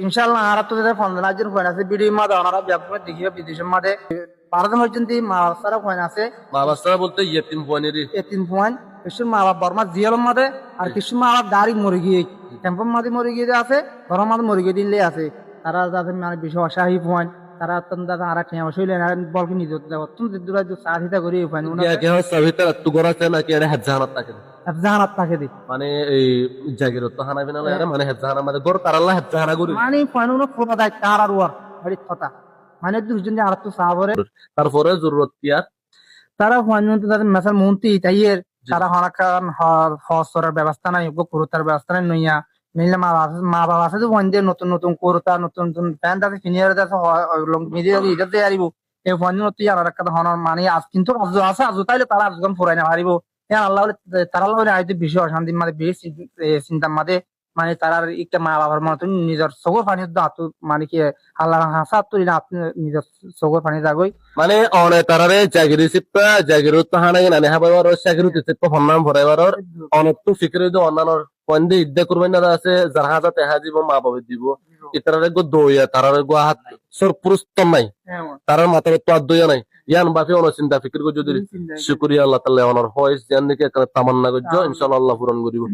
ইনশাআল্লাহ আর তো যেটা ফন্দ নাজির কইন আছে ভিডিও মাদে ওনারা ব্যাপক দেখিও বিদেশের মাদে ভারত হইছেন মা বাচ্চারা কইন আছে মা বাচ্চারা বলতে ইয়েতিম পয়েন্টেরই এই 3 পয়েন্ট কিছু মা বাপ বর্মা জিয়ালম মাদে আর কিছু মা বাপ গাড়ি মরে গিয়ে টেম্পো মাদে মরে গিয়ে আছে ঘর মাদে মরে গিয়ে দিলে আছে তারা যাদের মানে বিষয় অসাহী পয়েন্ট তারা অত্যন্ত আর খেয়ে বসইলে বলকে নিজ অত্যন্ত দূরা সাহিতা করি পয়েন্ট কে হয় সবিতা তু গরাতে নাকি আরে হাজানাত থাকে জাহানাত থাকে দি মানে এই জাগিরত হানা বিনা লাগে মানে হাজানা মানে গর তারাল্লাহ হাজানা করি মানে পয়েন্ট উনো খোদা দায় তার আর ওয়ার বড়ি কথা মানে দুজন যে আর তো সাবরে তারপরে জরুরত ইয়ার তারা পয়েন্ট তাদের মেসাল মন্ত্রী তাইয়ের তারা হনাকান হস্তরের ব্যবস্থা নাই কুরতার ব্যবস্থা নাই নইয়া নিলে মা বাবা আছে তো পয়েন্ট নতুন নতুন কুরতা নতুন নতুন প্যান্ট আছে সিনিয়র আছে মিডিয়া ইটা দিয়ে আরিব এই পয়েন্ট নতুন আর একটা হনার মানে আজ কিন্তু আজ আছে আজ তাইলে তারা আজগম ফুরাই না পারিব আল্লাহ তারা আইতে বিষয় অশান্তি মানে বেশি চিন্তার মাঝে মানে তার একটা মা বাবার মতন নিজের চোখের পানি দাঁতু মানে কি আল্লাহ হাসা তুই না আপনি নিজের চোখের পানি যাগই মানে অনে তারারে জাগিরি সিপা জাগিরত হানা না হাবার জাগিরত সিপা ফন্নাম ভরাইবার অনেক তো ফিকরে যে অন্যান্য পয়েন্টে ইদ্যা করবেন না আছে যারা হাজা তেহা দিব মা বাবা দিব ইতারে গো দইয়া তারারে গো হাত সর পুরুস্তম নাই তারার মাথায় তো আর দইয়া নাই ইয়ান বাফি অন চিন্তা ফিকির গো যদি শুকরিয়া আল্লাহ তাআলা অনর হয় জান নাকি একটা তামান্না গজ্জ ইনশাআল্লাহ আল্লাহ পূরণ করিব